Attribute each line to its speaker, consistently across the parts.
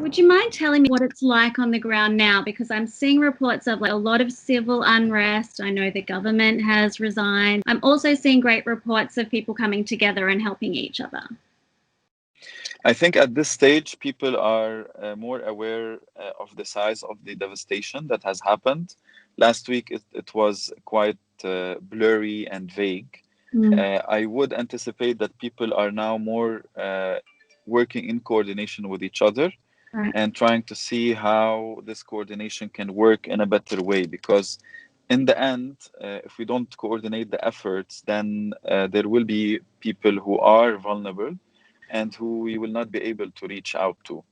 Speaker 1: Would you mind telling me what it's like on the ground now? Because I'm seeing reports of like a lot of civil unrest. I know the government has resigned. I'm also seeing great reports of people coming together and helping each other.
Speaker 2: I think at this stage, people are more aware of the size of the devastation that has happened. Last week, it was quite blurry and vague. I would anticipate that people are now more working in coordination with each other
Speaker 1: Right.
Speaker 2: and trying to see how this coordination can work in a better way. Because in the end, if we don't coordinate the efforts, then there will be people who are vulnerable and who we will not be able to reach out to.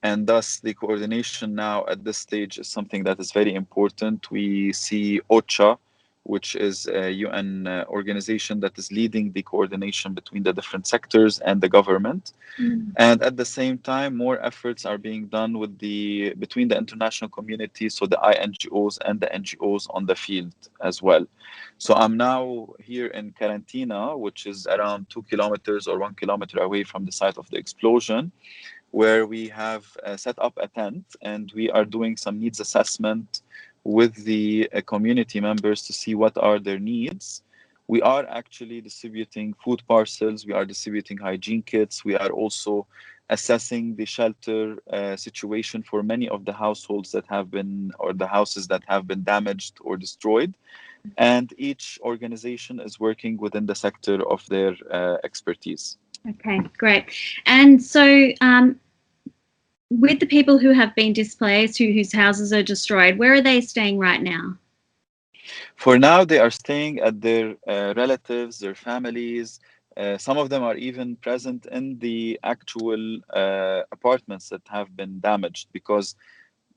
Speaker 2: And thus, the coordination now at this stage is something that is very important. We see OCHA, which is a UN organization that is leading the coordination between the different sectors and the government. And at the same time, more efforts are being done with between the international community, so the INGOs and the NGOs on the field as well. So I'm now here in Karantina, which is around 2 kilometers or 1 kilometer away from the site of the explosion, where we have set up a tent and we are doing some needs assessment with the community members to see what are their needs. We are actually distributing food parcels, we are distributing hygiene kits, we are also assessing the shelter situation for many of the households that have been, or the houses that have been damaged or destroyed. And each organization is working within the sector of their expertise.
Speaker 1: Okay, great. And so, with the people who have been displaced, whose houses are destroyed, where are they staying right now?
Speaker 2: For now, they are staying at their relatives, their families. Some of them are even present in the actual apartments that have been damaged because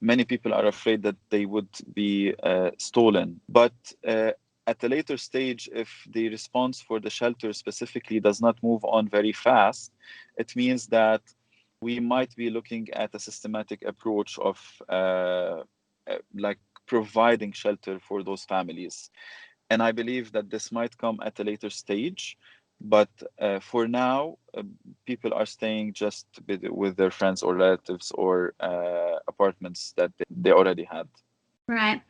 Speaker 2: many people are afraid that they would be stolen. But at a later stage, if the response for the shelter specifically does not move on very fast, it means that we might be looking at a systematic approach of like providing shelter for those families. And I believe that this might come at a later stage. But for now, people are staying just with their friends or relatives or apartments that they already had.
Speaker 1: Right.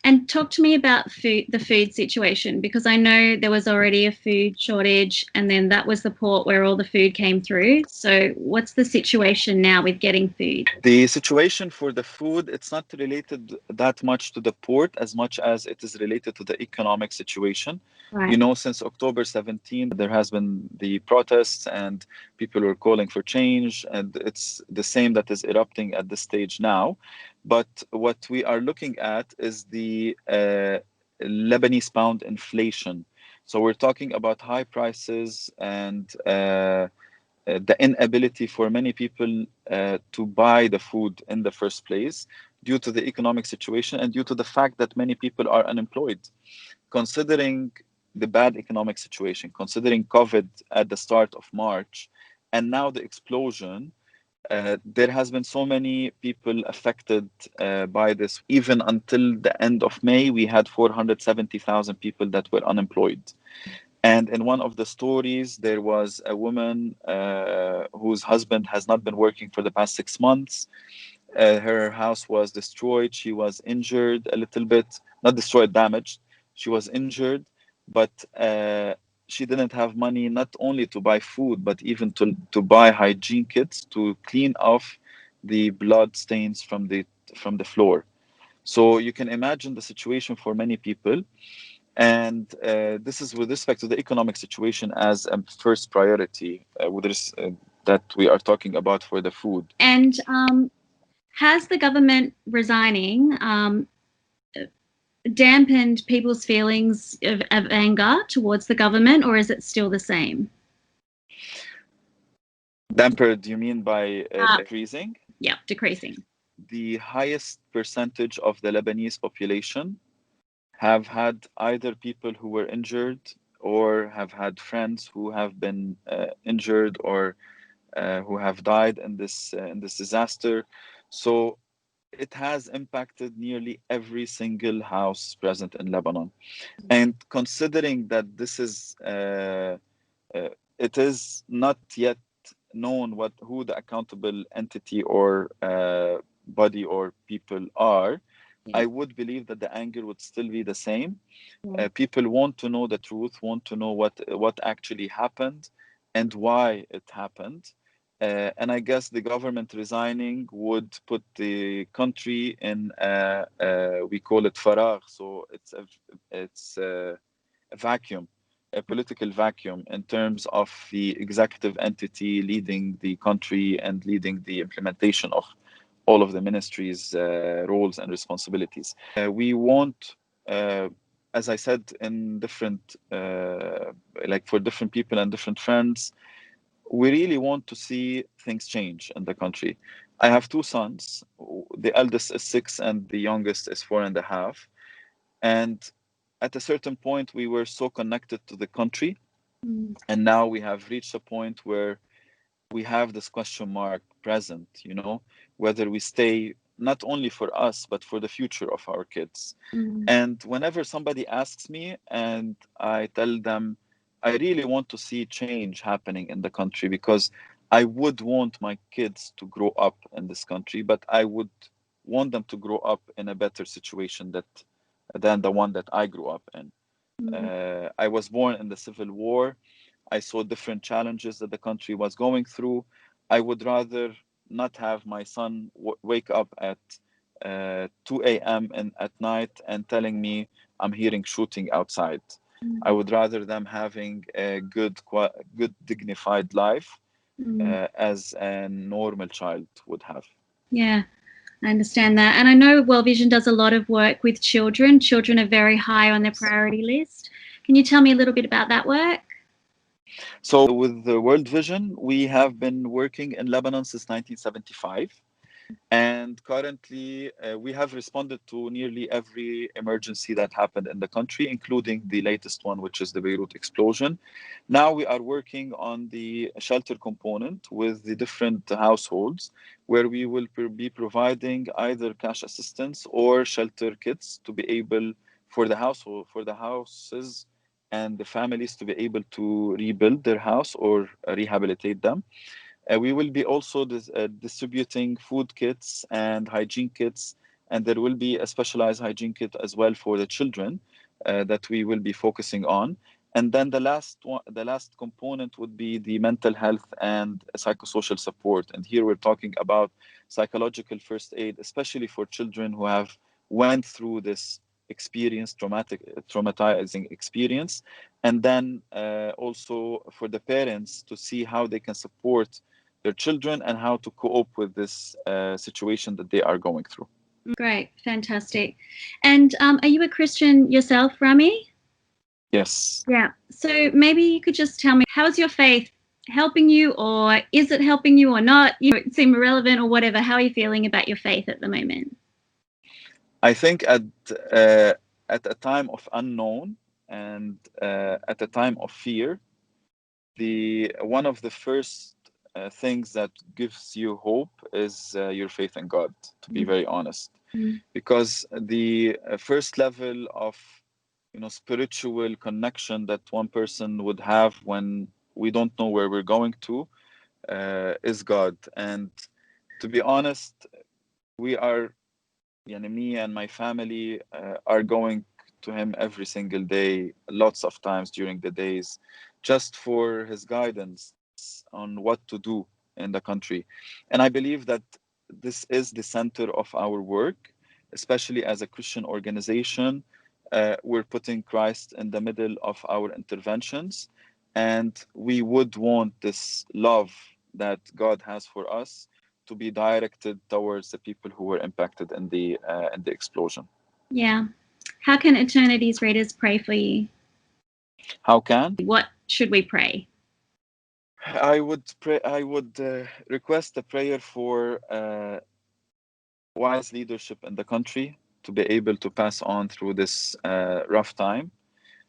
Speaker 1: And talk to me about the food situation, because I know there was already a food shortage and then that was the port where all the food came through. So what's the situation now with getting food?
Speaker 2: The situation for the food, it's not related that much to the port as much as it is related to the economic situation.
Speaker 1: Right.
Speaker 2: You know, since October 17, there has been the protests and people were calling for change, and it's the same that is erupting at this stage now. But what we are looking at is the Lebanese pound inflation. So we're talking about high prices and the inability for many people to buy the food in the first place due to the economic situation and due to the fact that many people are unemployed. Considering the bad economic situation, considering COVID at the start of March, and now the explosion, there has been so many people affected by this. Even until the end of May, we had 470,000 people that were unemployed. And in one of the stories, there was a woman whose husband has not been working for the past 6 months. Her house was destroyed. She was injured a little bit, not destroyed, damaged. She was injured, but she didn't have money not only to buy food, but even to buy hygiene kits to clean off the blood stains from the floor. So you can imagine the situation for many people. And this is with respect to the economic situation as a first priority that we are talking about for the food.
Speaker 1: And has the government resigning dampened people's feelings of anger towards the government, or is it still the same?
Speaker 2: Dampered, you mean by decreasing?
Speaker 1: Yeah, decreasing.
Speaker 2: The highest percentage of the Lebanese population have had either people who were injured or have had friends who have been injured or who have died in this disaster. So it has impacted nearly every single house present in Lebanon. And considering that this is it is not yet known who the accountable entity or body or people are,
Speaker 1: Yeah.
Speaker 2: I would believe that the anger would still be the same.
Speaker 1: Yeah.
Speaker 2: People want to know the truth, want to know what actually happened and why it happened. And I guess the government resigning would put the country in we call it faragh, so it's a vacuum, a political vacuum in terms of the executive entity leading the country and leading the implementation of all of the ministries' roles and responsibilities. We want, as I said, in different, like for different people and different friends, we really want to see things change in the country. I have two sons. The eldest is 6 and the youngest is 4.5. And at a certain point, we were so connected to the country.
Speaker 1: Mm.
Speaker 2: And now we have reached a point where we have this question mark present, whether we stay not only for us, but for the future of our kids.
Speaker 1: Mm.
Speaker 2: And whenever somebody asks me and I tell them, I really want to see change happening in the country because I would want my kids to grow up in this country, but I would want them to grow up in a better situation than the one that I grew up in.
Speaker 1: Mm.
Speaker 2: I was born in the Civil War. I saw different challenges that the country was going through. I would rather not have my son wake up at 2 a.m. and at night and telling me I'm hearing shooting outside. I would rather them having a good dignified life
Speaker 1: Mm.
Speaker 2: as a normal child would have.
Speaker 1: Yeah, I understand that. And I know World Vision does a lot of work with children. Children are very high on their priority list. Can you tell me a little bit about that work?
Speaker 2: So with the World Vision, we have been working in Lebanon since 1975. And currently, we have responded to nearly every emergency that happened in the country, including the latest one, which is the Beirut explosion. Now we are working on the shelter component with the different households, where we will be providing either cash assistance or shelter kits to be able for the houses and the families to be able to rebuild their house or rehabilitate them. We will be also distributing food kits and hygiene kits, and there will be a specialized hygiene kit as well for the children that we will be focusing on. And then the last component would be the mental health and psychosocial support. And here we're talking about psychological first aid, especially for children who have went through this experience, traumatizing experience, and then also for the parents to see how they can support their children and how to cope with this situation that they are going through.
Speaker 1: Great, fantastic. And are you a Christian yourself, Rami?
Speaker 2: Yes.
Speaker 1: Yeah. So maybe you could just tell me, how's your faith helping you, or is it helping you or not? It seem irrelevant or whatever. How are you feeling about your faith at the moment?
Speaker 2: I think at a time of unknown and at a time of fear, the one of the first things that gives you hope is your faith in God, to be very honest,
Speaker 1: Mm.
Speaker 2: because the first level of spiritual connection that one person would have when we don't know where we're going to is God. And to be honest, we are, me and my family are going to him every single day, lots of times during the days, just for his guidance on what to do in the country. And I believe that this is the center of our work, especially as a Christian organization. We're putting Christ in the middle of our interventions, and we would want this love that God has for us to be directed towards the people who were impacted in the explosion.
Speaker 1: Yeah. How can Eternity's readers pray for you?
Speaker 2: How can
Speaker 1: What should we pray?
Speaker 2: I would pray? I would request a prayer for wise leadership in the country to be able to pass on through this rough time.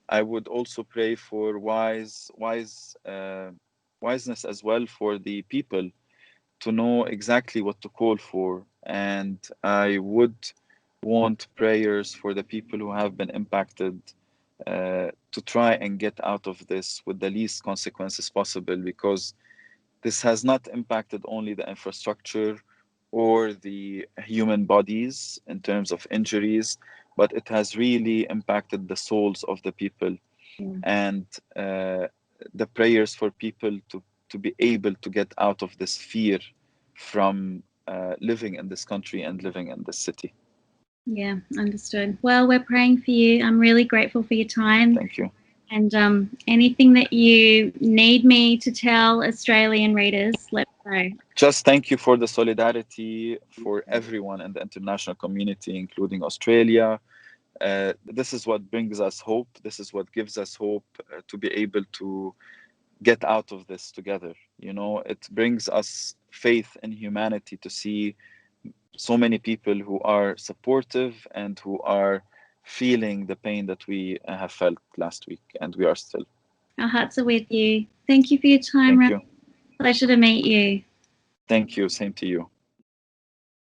Speaker 2: I would also pray for wiseness as well for the people to know exactly what to call for. And I would want prayers for the people who have been impacted to try and get out of this with the least consequences possible, because this has not impacted only the infrastructure or the human bodies in terms of injuries, but it has really impacted the souls of the people.
Speaker 1: Yeah.
Speaker 2: And the prayers for people to be able to get out of this fear from living in this country and living in this city.
Speaker 1: Yeah, understood. Well, we're praying for you. I'm really grateful for your time.
Speaker 2: Thank you.
Speaker 1: And anything that you need me to tell Australian readers, let me know.
Speaker 2: Just thank you for the solidarity for everyone in the international community, including Australia. This is what brings us hope. This is what gives us hope to be able to get out of this together. You know, it brings us faith in humanity to see so many people who are supportive and who are feeling the pain that we have felt last week, and we are still.
Speaker 1: Our hearts are with you. Thank you for your time,
Speaker 2: Thank
Speaker 1: Ram.
Speaker 2: you.
Speaker 1: Pleasure to meet you.
Speaker 2: Thank you. Same to you.